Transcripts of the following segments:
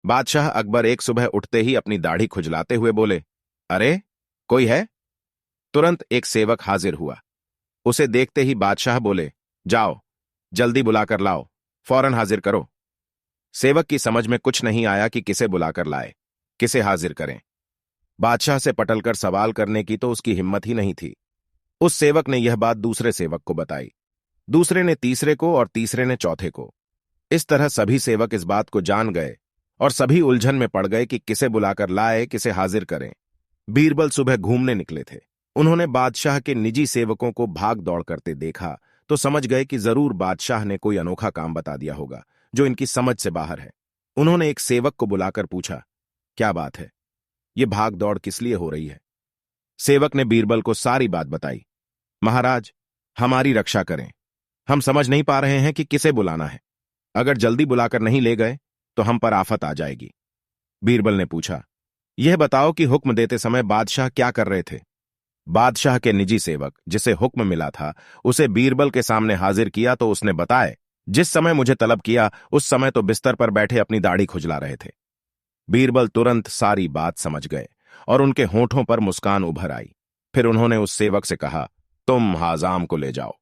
बादशाह अकबर एक सुबह उठते ही अपनी दाढ़ी खुजलाते हुए बोले, अरे, कोई है? तुरंत एक सेवक हाजिर हुआ। उसे देखते ही बादशाह बोले, जाओ, जल्दी बुलाकर लाओ, फौरन हाजिर करो। सेवक की समझ में कुछ नहीं आया कि किसे बुलाकर लाए, किसे हाजिर करें। बादशाह से पटलकर सवाल करने की तो उसकी हिम्मत ही नहीं थी। उस सेवक ने यह बात दूसरे सेवक को बताई, दूसरे ने तीसरे को और तीसरे ने चौथे को। इस तरह सभी सेवक इस बात को जान गए और सभी उलझन में पड़ गए कि किसे बुलाकर लाए, किसे हाजिर करें। बीरबल सुबह घूमने निकले थे। उन्होंने बादशाह के निजी सेवकों को भाग दौड़ करते देखा तो समझ गए कि जरूर बादशाह ने कोई अनोखा काम बता दिया होगा जो इनकी समझ से बाहर है। उन्होंने एक सेवक को बुलाकर पूछा, क्या बात है, ये भाग दौड़ किस लिए हो रही है? सेवक ने बीरबल को सारी बात बताई। महाराज, हमारी रक्षा करें, हम समझ नहीं पा रहे हैं कि किसे बुलाना है। अगर जल्दी बुलाकर नहीं ले गए तो हम पर आफत आ जाएगी। बीरबल ने पूछा, यह बताओ कि हुक्म देते समय बादशाह क्या कर रहे थे? बादशाह के निजी सेवक जिसे हुक्म मिला था उसे बीरबल के सामने हाजिर किया तो उसने बताए, जिस समय मुझे तलब किया उस समय तो बिस्तर पर बैठे अपनी दाढ़ी खुजला रहे थे। बीरबल तुरंत सारी बात समझ गए और उनके होठों पर मुस्कान उभर आई। फिर उन्होंने उस सेवक से कहा, तुम हज़ाम को ले जाओ।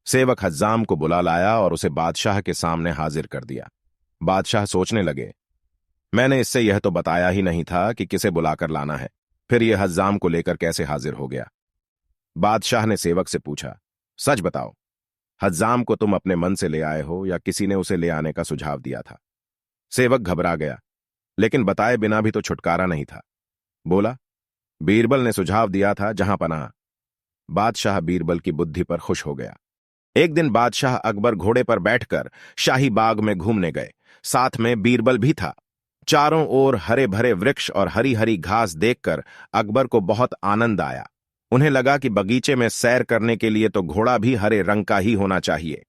सेवक हज़ाम को बुला लाया और उसे बादशाह के सामने हाजिर कर दिया। बादशाह सोचने लगे, मैंने इससे यह तो बताया ही नहीं था कि किसे बुलाकर लाना है, फिर यह हज़ाम को लेकर कैसे हाजिर हो गया? बादशाह ने सेवक से पूछा, सच बताओ, हज़ाम को तुम अपने मन से ले आए हो या किसी ने उसे ले आने का सुझाव दिया था? सेवक घबरा गया, लेकिन बताए बिना भी तो छुटकारा नहीं था। बोला, बीरबल ने सुझाव दिया था, जहां पनाह। बादशाह बीरबल की बुद्धि पर खुश हो गया। एक दिन बादशाह अकबर घोड़े पर बैठकर शाही बाग में घूमने गए। साथ में बीरबल भी था। चारों ओर हरे भरे वृक्ष और हरी हरी घास देखकर अकबर को बहुत आनंद आया। उन्हें लगा कि बगीचे में सैर करने के लिए तो घोड़ा भी हरे रंग का ही होना चाहिए।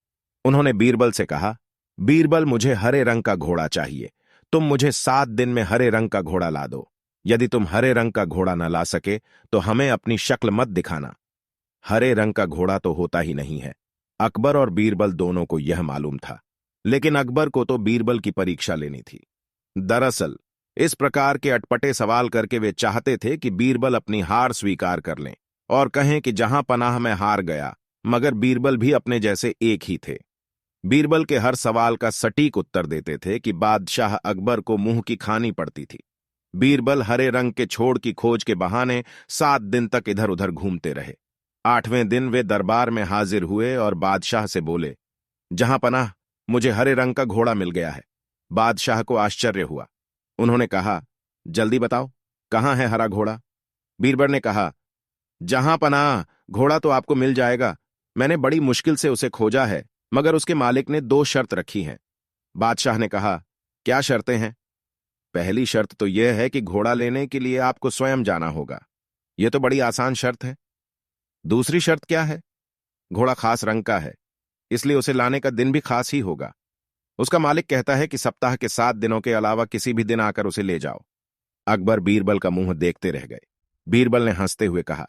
उन्होंने बीरबल से कहा, बीरबल, मुझे हरे रंग का घोड़ा चाहिए। तुम मुझे 7 दिन में हरे रंग का घोड़ा ला दो। यदि तुम हरे रंग का घोड़ा न ला सके तो हमें अपनी शक्ल मत दिखाना। हरे रंग का घोड़ा तो होता ही नहीं है। अकबर और बीरबल दोनों को यह मालूम था, लेकिन अकबर को तो बीरबल की परीक्षा लेनी थी। दरअसल इस प्रकार के अटपटे सवाल करके वे चाहते थे कि बीरबल अपनी हार स्वीकार कर लें और कहें कि जहां पनाह में हार गया, मगर बीरबल भी अपने जैसे एक ही थे। बीरबल के हर सवाल का सटीक उत्तर देते थे कि बादशाह अकबर को मुंह की खानी पड़ती थी। बीरबल हरे रंग के छोड़ की खोज के बहाने 7 दिन तक इधर उधर घूमते रहे। 8वें दिन वे दरबार में हाजिर हुए और बादशाह से बोले, जहां पनाह, मुझे हरे रंग का घोड़ा मिल गया है। बादशाह को आश्चर्य हुआ। उन्होंने कहा, जल्दी बताओ, कहां है हरा घोड़ा? बीरबल ने कहा, जहां पनाह, घोड़ा तो आपको मिल जाएगा। मैंने बड़ी मुश्किल से उसे खोजा है, मगर उसके मालिक ने 2 शर्त रखी हैं। बादशाह ने कहा, क्या शर्तें हैं? पहली शर्त तो यह है कि घोड़ा लेने के लिए आपको स्वयं जाना होगा। यह तो बड़ी आसान शर्त है। दूसरी शर्त क्या है? घोड़ा खास रंग का है, इसलिए उसे लाने का दिन भी खास ही होगा। उसका मालिक कहता है कि सप्ताह के 7 दिनों के अलावा किसी भी दिन आकर उसे ले जाओ। अकबर बीरबल का मुंह देखते रह गए। बीरबल ने हंसते हुए कहा,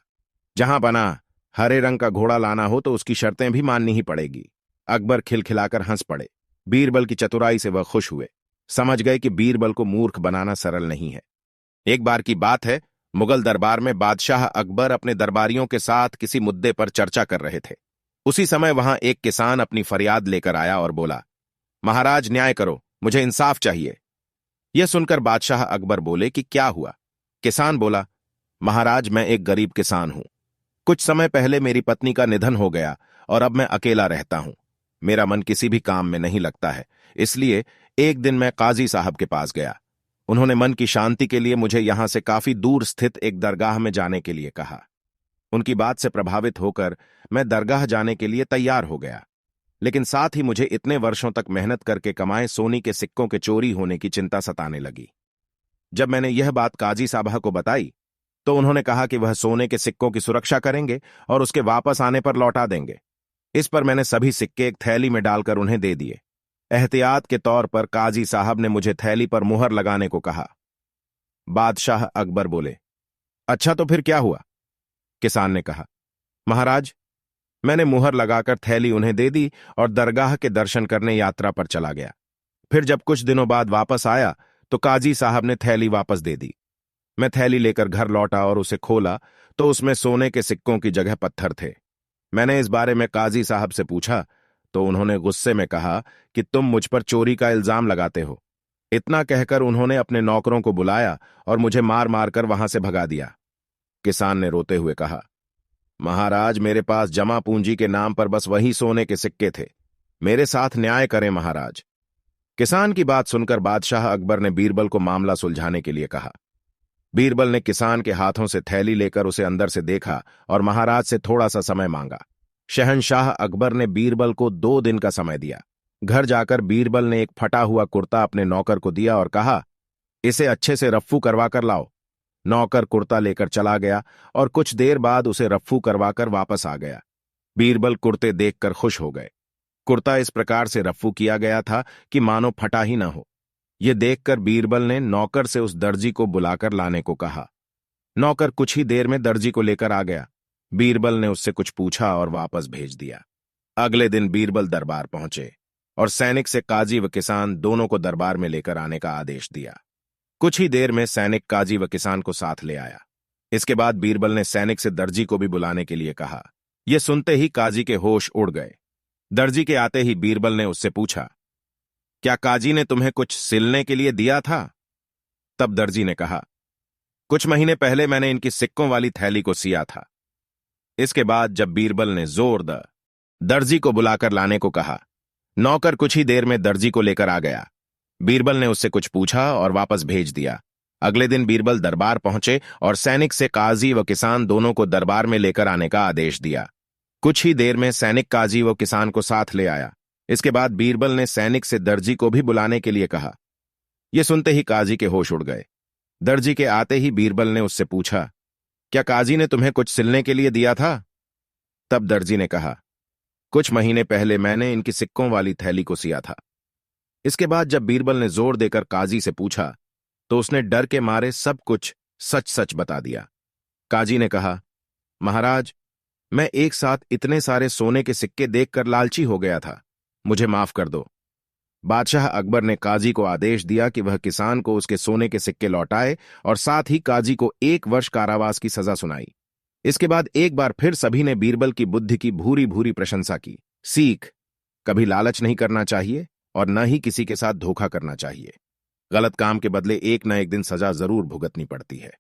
जहां बना हरे रंग का घोड़ा लाना हो तो उसकी शर्तें भी माननी ही पड़ेगी। अकबर खिलखिलाकर हंस पड़े। बीरबल की चतुराई से वह खुश हुए। समझ गए कि बीरबल को मूर्ख बनाना सरल नहीं है। एक बार की बात है, मुगल दरबार में बादशाह अकबर अपने दरबारियों के साथ किसी मुद्दे पर चर्चा कर रहे थे। उसी समय वहां एक किसान अपनी फरियाद लेकर आया और बोला, महाराज, न्याय करो, मुझे इंसाफ चाहिए। यह सुनकर बादशाह अकबर बोले कि क्या हुआ? किसान बोला, महाराज, मैं एक गरीब किसान हूं। कुछ समय पहले मेरी पत्नी का निधन हो गया और अब मैं अकेला रहता हूं। मेरा मन किसी भी काम में नहीं लगता है, इसलिए एक दिन मैं काजी साहब के पास गया। उन्होंने मन की शांति के लिए मुझे यहां से काफी दूर स्थित एक दरगाह में जाने के लिए कहा। उनकी बात से प्रभावित होकर मैं दरगाह जाने के लिए तैयार हो गया, लेकिन साथ ही मुझे इतने वर्षों तक मेहनत करके कमाए सोने के सिक्कों के चोरी होने की चिंता सताने लगी। जब मैंने यह बात काजी साहब को बताई तो उन्होंने कहा कि वह सोने के सिक्कों की सुरक्षा करेंगे और उसके वापस आने पर लौटा देंगे। इस पर मैंने सभी सिक्के एक थैली में डालकर उन्हें दे दिए। एहतियात के तौर पर काजी साहब ने मुझे थैली पर मुहर लगाने को कहा। बादशाह अकबर बोले, अच्छा, तो फिर क्या हुआ? किसान ने कहा, महाराज, मैंने मुहर लगाकर थैली उन्हें दे दी और दरगाह के दर्शन करने यात्रा पर चला गया। फिर जब कुछ दिनों बाद वापस आया तो काजी साहब ने थैली वापस दे दी। मैं थैली लेकर घर लौटा और उसे खोला तो उसमें सोने के सिक्कों की जगह पत्थर थे। मैंने इस बारे में काजी साहब से पूछा तो उन्होंने गुस्से में कहा कि तुम मुझ पर चोरी का इल्जाम लगाते हो। इतना कहकर उन्होंने अपने नौकरों को बुलाया और मुझे मार मार कर वहां से भगा दिया। किसान ने रोते हुए कहा, महाराज, मेरे पास जमा पूंजी के नाम पर बस वही सोने के सिक्के थे। मेरे साथ न्याय करें महाराज। किसान की बात सुनकर बादशाह अकबर ने बीरबल को मामला सुलझाने के लिए कहा। बीरबल ने किसान के हाथों से थैली लेकर उसे अंदर से देखा और महाराज से थोड़ा सा समय मांगा। शहंशाह अकबर ने बीरबल को 2 दिन का समय दिया। घर जाकर बीरबल ने एक फटा हुआ कुर्ता अपने नौकर को दिया और कहा, इसे अच्छे से रफ्फू करवा कर लाओ। नौकर कुर्ता लेकर चला गया और कुछ देर बाद उसे रफ्फू करवाकर वापस आ गया। बीरबल कुर्ते देखकर खुश हो गए। कुर्ता इस प्रकार से रफ्फू किया गया था कि मानो फटा ही न हो। यह देखकर बीरबल ने नौकर से उस दर्जी को बुलाकर लाने को कहा। नौकर कुछ ही देर में दर्जी को लेकर आ गया। बीरबल ने उससे कुछ पूछा और वापस भेज दिया। अगले दिन बीरबल दरबार पहुंचे और सैनिक से काजी व किसान दोनों को दरबार में लेकर आने का आदेश दिया। कुछ ही देर में सैनिक काजी व किसान को साथ ले आया। इसके बाद बीरबल ने सैनिक से दर्जी को भी बुलाने के लिए कहा। यह सुनते ही काजी के होश उड़ गए। दर्जी के आते ही बीरबल ने उससे पूछा, क्या काजी ने तुम्हें कुछ सिलने के लिए दिया था? तब दर्जी ने कहा, कुछ महीने पहले मैंने इनकी सिक्कों वाली थैली को सिया था। इसके बाद जब बीरबल ने दर्जी को बुलाकर लाने को कहा, नौकर कुछ ही देर में दर्जी को लेकर आ गया। बीरबल ने उससे कुछ पूछा और वापस भेज दिया। अगले दिन बीरबल दरबार पहुंचे और सैनिक से काजी व किसान दोनों को दरबार में लेकर आने का आदेश दिया। कुछ ही देर में सैनिक काजी व किसान को साथ ले आया। इसके बाद बीरबल ने सैनिक से दर्जी को भी बुलाने के लिए कहा। यह सुनते ही काजी के होश उड़ गए। दर्जी के आते ही बीरबल ने उससे पूछा, क्या काजी ने तुम्हें कुछ सिलने के लिए दिया था? तब दर्जी ने कहा, कुछ महीने पहले मैंने इनकी सिक्कों वाली थैली को सिया था। इसके बाद जब बीरबल ने जोर देकर काजी से पूछा तो उसने डर के मारे सब कुछ सच सच बता दिया। काजी ने कहा, महाराज, मैं एक साथ इतने सारे सोने के सिक्के देखकर लालची हो गया था, मुझे माफ कर दो। बादशाह अकबर ने काजी को आदेश दिया कि वह किसान को उसके सोने के सिक्के लौटाए और साथ ही काजी को 1 वर्ष कारावास की सजा सुनाई। इसके बाद एक बार फिर सभी ने बीरबल की बुद्धि की भूरी भूरी प्रशंसा की। सीख, कभी लालच नहीं करना चाहिए और न ही किसी के साथ धोखा करना चाहिए। गलत काम के बदले एक न एक दिन सजा जरूर भुगतनी पड़ती है।